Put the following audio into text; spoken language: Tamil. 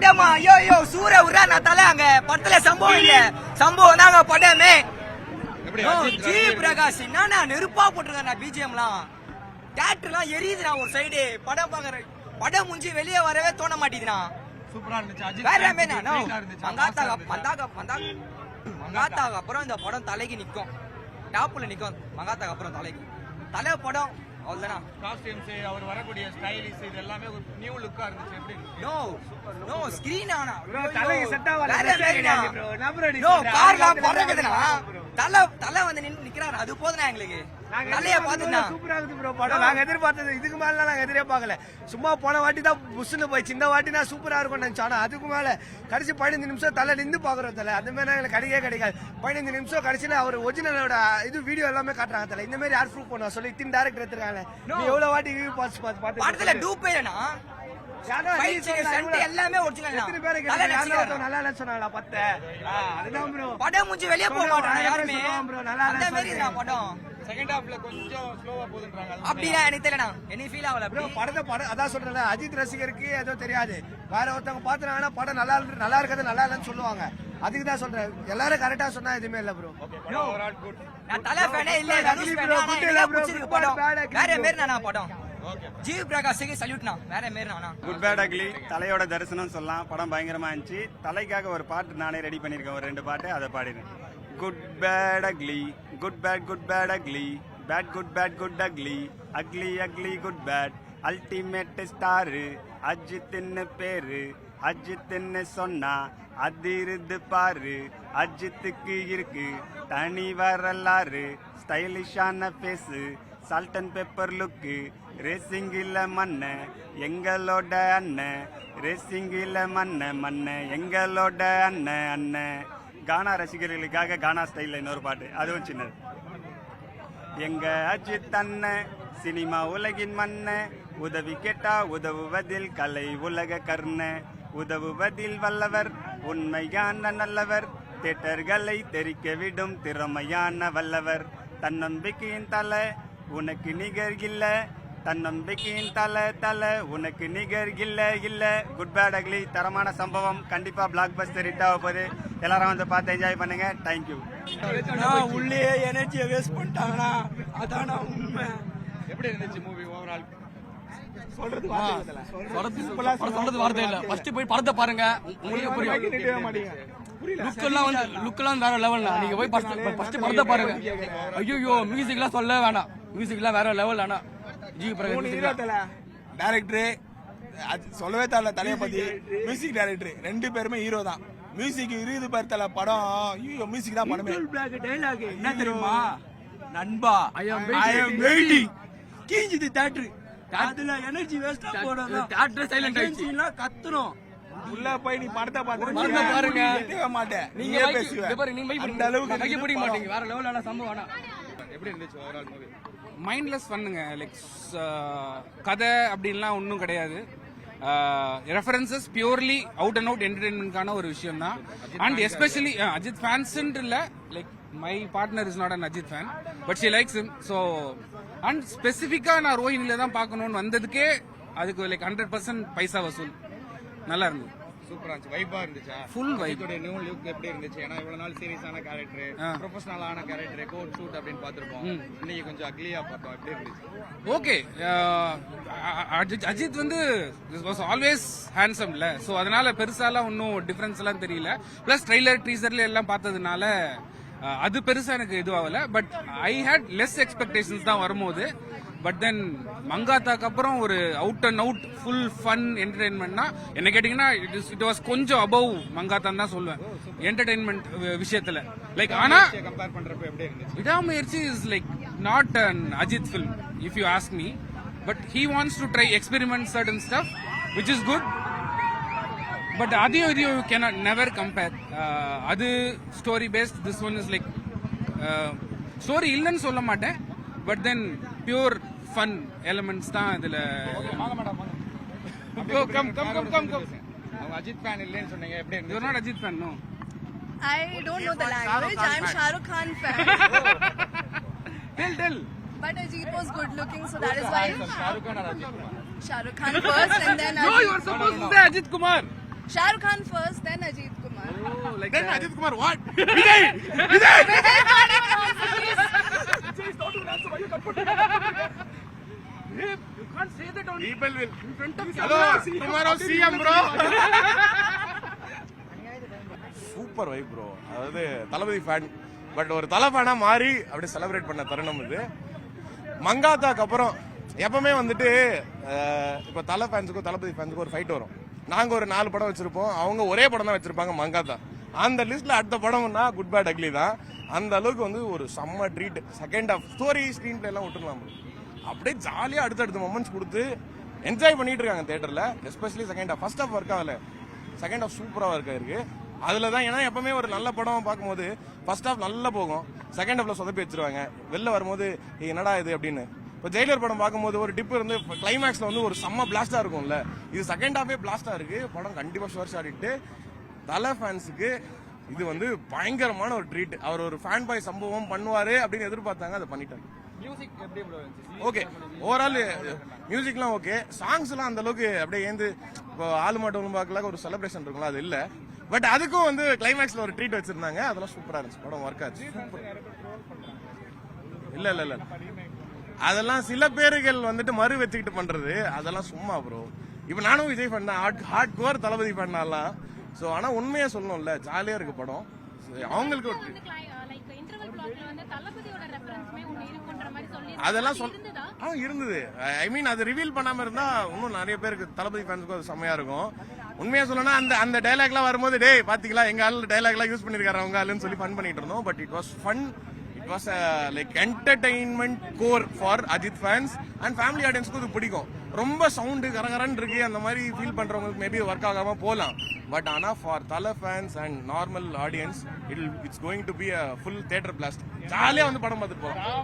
படமா ஐயோ சூர உரா நான் தலை அங்க படத்துல சம்பவம் இல்ல சம்பவம் தாங்க படமே. ஜி பிரகாஷ் என்னன்னா நெருப்பா போட்டிருக்காரு பிஜிஎம்லாம் தியேட்டர்லாம் எரியுதுண்ணா ஒரு சைடு படம் பாக்குற படம் முடிஞ்சு வெளியே வரவே தோண மாட்டேங்குதுண்ணா. சூப்பரா இருந்துச்சு. வேற மங்காத்தாக்கு அப்புறம் இந்த படம் தலைக்கு நிக்கும் டாப்ல நிக்கும். மங்காத்தாக்கு அப்புறம் தலைக்கு தலை படம் அவ்வளவுதானா. காஸ்டியூம்ஸ் அவர் வரக்கூடிய ஸ்டைலிஷ் இது எல்லாமே ஒரு நியூ லுக்கா இருந்துச்சு. எப்படி நோ ஸ்கிரீன் ஆனா தலைக்கு செட் ஆகல ப்ரோ. நோ கார்லாம் பறக்குதுனா தலை வந்து நிக்கிறாரு அது போதுனா எங்களுக்கு. தலைய பாத்துனா சூப்பரா இருக்கு ப்ரோ படம். நாங்க எதிர்பார்த்தது இதுக்கு மேல நாங்க எதிர்பார்க்கல. சும்மா போன வாட்டி தான் புஷ்னு போயிடுச்சு. இந்த வாட்டி நான் சூப்பரா இருக்கும் நினைச்சோம். ஆனா அதுக்கு மேல கடைசி 15 நிமிஷம் தலை நின்று பாக்குறோம். தலை அந்த மாதிரி எங்களுக்கு கிடைக்காது. 15 நிமிஷம் கடைசியில அவர் ஒரிஜினலோட இது வீடியோ எல்லாமே காட்டுறாங்க. தலை இந்த மாதிரி யார் ப்ரூவ் பண்ணுவா சொல்லி இத்தின் டேரக்டர் எடுத்துருக்காங்க. நீ எவ்வளவு வாட்டி ரிவ்யூ பார்த்து படத்துல டூப்பேனா எல்லாமே ஒரிஜினல் நல்லா இல்ல சொன்னாங்களா 10 அதுதான் ப்ரோ. படம் முடிஞ்சு வெளியே போக மாட்டாங்க யாருமே. அந்த மாதிரி படம் செகண்ட் ஹாஃப்ல கொஞ்சம் ஸ்லோவா போகுதுன்றாங்க. அப்படியே எனக்கு தெரியலண்ணா என்ன ஃபீல் ஆகல ப்ரோ. படம் அதான் சொல்றேன் அஜித் ரசிகருக்கு ஏதோ தெரியாது. வேற ஒருத்தவங்க பாத்துறாங்கன்னா படம் நல்லா இருக்கிறது நல்லா இல்லன்னு சொல்லுவாங்க. அதுக்கு தான் சொல்றேன் எல்லாரும் கரெக்டா சொன்னா எதுவுமே இல்ல ப்ரோ. நான் தலை ஃபேனே இல்ல தனுஷ் ஃபேன் ஆனா பிடிச்சிருக்கு படம். வேற மாதிரி நான் படம் ஜி பிரகாஷ்க்கு சல்யூட்னா வேற மாதிரி நானா. குட் பேட் அக்லி தலையோட தரிசனம் சொல்லலாம். படம் பயங்கரமா இருந்துச்சு. தலைக்காக ஒரு பாட்டு நானே ரெடி பண்ணிருக்கேன். ஒரு 2 பாட்டு அதை பாடினேன். Good bad ugly good bad ugly bad good ugly ugly ugly good bad ultimate star அஜித்னு பேரு. அஜித்னு சொன்னா அதிருது பாரு. அஜித்துக்கு இருக்கு தனி வரலாறு. ஸ்டைலிஷான face salt and pepper look. Racing இல்ல மண்ண எங்களோட அண்ணன். ரேசிங் இல்ல மண்ண எங்களோட அண்ணன். கானா ரசிகர்களுக்காக கானா ஸ்டைல்ல இன்னொரு பாட்டு அதுவும் சின்னது. எங்க அஜித் அண்ணன் சினிமா உலகின் மண்ண. உதவி கேட்டா உதவுவதில் கலை உலக கர்ண. உதவுவதில் வல்லவர் உண்மையான நல்லவர். தியேட்டர்களை தெரிக்க விடும் திறமையான வல்லவர். தன்னம்பிக்கையின் தலை உனக்கு நிகர் இல்ல. தன்னம்பிக்கையின் தலை உனக்கு நிகர் இல்ல. குட் பேட் அக்லி தரமான சம்பவம். கண்டிப்பா பிளாக் பஸ்டர் ஹிட் ஆக போகுது. எல்லாரும் வந்து பார்த்து என்ஜாய் பண்ணுங்க. தேங்க்யூ. உள்ளே எனர்ஜியை வேஸ்ட் பண்ணிட்டாங்கண்ணா அதானா உண்மை. எப்படி இருந்துச்சு மூவி ஓவரால்? சொல்றது வார்த்தை இல்ல. ஃபர்ஸ்ட் போய் படத்தை பாருங்க உங்களுக்கு புரியும். லுக்கெல்லாம் வேற லெவல். நீங்க போய் ஃபர்ஸ்ட் படத்தை பாருங்க. ஐயோ மியூசிக்லாம் சொல்ல வேணாம். மியூசிக்லாம் வேற லெவல். ஆனா ஜி பிரகாஷ் டைரக்டர் சொல்லவே தரல. தலையை பத்தி மியூசிக் டைரக்டர் 2 பேருமே ஹீரோ தான். மியூசிக் 20 பேர் தலை படம். ஐயோ மியூசிக் தான் படமே. டைலாக் என்ன தெரியுமா? நண்பா ஐ அம் வெயிட்டிங் கீஞ்சிது தியேட்டர். அதுல எனர்ஜி வேஸ்டா போடணும். தியேட்டர் சைலண்ட் ஆயிடுச்சு. கத்துறோம் உள்ள போய் நீ படத்தை பாருங்க. பாருங்க மாட்டேன். நீங்க பேசுவீங்க அந்த அளவுக்கு கைய பிடிக்க மாட்டீங்க. வேற லெவலான சம்பவம். ஆனா எப்படி இருந்துச்சு ஓவரால் மூவி? மைண்ட்லெஸ் பண்ணுங்க. லைக் கதை அப்படின்லாம் ஒன்றும் கிடையாது. References purely out and out என்டர்டைன்மெண்ட்கான ஒரு விஷயம் தான். அண்ட் எஸ்பெஷலி அஜித் ஃபேன்ஸ் இல்ல. Like my partner is not an Ajith fan but she likes him. So and ஸ்பெசிஃபிக்கா நான் ரோஹினில தான் பார்க்கணும்னு வந்ததுக்கே அதுக்கு லைக் 100% பைசா வசூல். நல்லா இருந்தது. சூப்பரா இருந்துச்சு. வைபா இருந்துச்சா? Full vibe. நியூ லுக் எப்படி இருந்துச்சு? ஏன்னா இவ்வளவு நாள் சீரியஸான கேரக்டர், ப்ரொஃபஷனலான கேரக்டர், கோட் ஷூட் அப்படின்னு பார்த்திருப்போம். இன்னைக்கு கொஞ்சம் அக்லியா பார்த்தோம். எப்படி இருந்துச்சு? ஓகே. அஜித் வந்து வாஸ் ஆல்வேஸ் ஹேண்ட்ஸம்ல. ஸோ அதனால பெருசாலாம் ஒன்றும் டிஃபரன்ஸ் எல்லாம் தெரியல. பிளஸ் ட்ரெய்லர் டீசர்ல எல்லாம் பார்த்ததுனால அது பெருசா எனக்கு இதுவாகல. But I hate less expectations தான் வரும்போது. பட் தென் மங்காத்தாக்கு அப்புறம் ஒரு out and out full fun என்டர்டைன்மெண்ட்னா என்ன கேட்டீங்கன்னா இட் வாஸ் கொஞ்சம் அபவ் மங்காத்தான் தான் சொல்லுவேன் என்டர்டைன்மெண்ட் விஷயத்துல. லைக் ஆனா கம்பேர் பண்றப்ப எப்படி இருந்துச்சு? Vidaamuyarchi is like not an Ajith film if you ask me. But he wants to try experiment certain stuff which is good. But அதையும் இதையும் கேனாட் நெவர் கம்பேர். அது story based. This one is like story இல்லைன்னு சொல்ல மாட்டேன். But then pure fun elements தான் இதுல. அஜித் ஃபேன் இல்லைன்னு சொன்னீங்க. எப்படி இருந்துச்சு? You're not Ajit fan, no. I don't know the language. I'm Shah Rukh Khan fan. Tell. But Ajit was good looking, so that is why Shah Rukh Khan or Ajit Kumar? Shah Rukh Khan first and then Ajit. No, you are supposed to say Ajit Kumar. Shah Rukh Khan first, then Ajit Kumar. Oh, like Then that. Ajit Kumar, what? Vijay! Vijay! You can't say that on People will. in front of Hello, tomorrow CM bro. Super vibe bro. அதாவது தளபதி ஃபேன், பட் ஒரு தலை ஃபேனா மாறி அப்படியே செலிப்ரேட் பண்ண தருணம் இது. மங்காத்தாக்கு அப்புறம் எப்பவுமே வந்துட்டு இப்போ தலை ஃபேன்ஸுக்கும் தளபதி ஃபேன்ஸுக்கும் ஒரு ஃபைட் வரும். நாங்க ஒரு 4 படம் வச்சிருப்போம், அவங்க ஒரே படம் தான் வச்சிருப்பாங்க மங்காத்தா. அந்த லிஸ்ட்ல அடுத்த படம்னா குட் பேட் அக்லி தான். அந்த அளவுக்கு வந்து ஒரு செம்ம treat. Second half story screen play எல்லாம் விட்டுருலாம் bro. அப்படியே ஜாலியா அடுத்தடுத்த மொமெண்ட்ஸ் கொடுத்து என்ஜாய் பண்ணிட்டு இருக்காங்க தியேட்டர்ல. Especially second half. First half work ஆகல, செகண்ட் ஆஃப் சூப்பரா ஒர்க் ஆயிருக்கு. அதுல தான் ஏன்னா எப்பவுமே ஒரு நல்ல படம் பார்க்கும்போது ஃபர்ஸ்ட் ஹாஃப் நல்லா போகும், செகண்ட் ஹாஃப்ல சொதப்பி வச்சிருவாங்க. வெளில வரும்போது என்னடா இது அப்படின்னு. இப்போ ஜெயிலர் படம் பார்க்கும்போது ஒரு டிப் இருந்து கிளைமேக்ஸ்ல வந்து ஒரு செம்ம பிளாஸ்டா இருக்கும்ல, இது செகண்ட் ஹாஃபே பிளாஸ்டா இருக்கு. படம் கண்டிப்பா ஷோர் ஷாடிட்டு தலை ஃபேன்ஸுக்கு இது வந்து பயங்கரமான ஒரு ட்ரீட். அவர் ஒரு ஃபேன் பாய் சம்பவம் பண்ணுவாரு அப்படின்னு எதிர்பார்த்தாங்க, அதை பண்ணிட்டாங்க. மியூசிக் எப்படி ப்ரோ இருந்துச்சு? ஓகே, ஓவரால் மியூசிக்லாம் ஓகே. சாங்ஸ்லாம் அந்த அளவுக்கு அப்படியே ஏந்து இப்போ ஆளு மாட்டவங்க பார்க்கல ஒரு செலிப்ரேஷன் இருக்கும்ல, அது இல்லை. பட் அதுக்கும் வந்து கிளைமேக்ஸ்ல ஒரு ட்ரீட் வச்சிருந்தாங்க, அதெல்லாம் சூப்பரா இருந்துச்சு. படம் ஒர்க் ஆச்சு. இல்ல இல்ல இல்ல, அதெல்லாம் சில பேர்கள் வந்துட்டு மறு வச்சுக்கிட்டு பண்றது, அதெல்லாம் சும்மா ப்ரோ. இப்போ நானும் விஜய் ஃபேன் தான், ஹார்ட் கோர் தளபதி ஃபேன்னாலாம். ஸோ ஆனா உண்மையா சொல்லணும்ல, ஜாலியா இருக்கு படம். அவங்களுக்கு ஒரு அதெல்லாம் இருந்தது. ஐ மீன் அது ரிவீல் பண்ணாம இருந்தா இன்னும் நிறைய பேருக்கு தளபதி ஃபேன்ஸுக்கும் அது செம்மையா இருக்கும். உண்மையா சொல்லணும்னா அந்த டைலாக்லாம் வரும்போது டேய் பாத்தீங்களா எங்க ஆளு டைலாக்லாம் யூஸ் பண்ணிருக்காரு அவங்க ஆளுன்னு சொல்லி ஃபன் பண்ணிட்டு இருந்தோம். But it was fun. It was like entertainment core for Ajith fans and family ஆடியன்ஸ்க்கு இது பிடிக்கும். ரொம்ப சவுண்டு கரகரன்னு இருக்கு அந்த மாதிரி ஃபீல் பண்றவங்களுக்கு மேபி ஒர்க் ஆகாம போகலாம். பட் ஆனா ஃபார் தலை fans and normal audience it's going to be a full theatre blast. ஜாலியா வந்து படம் பார்த்துட்டு போகலாம்.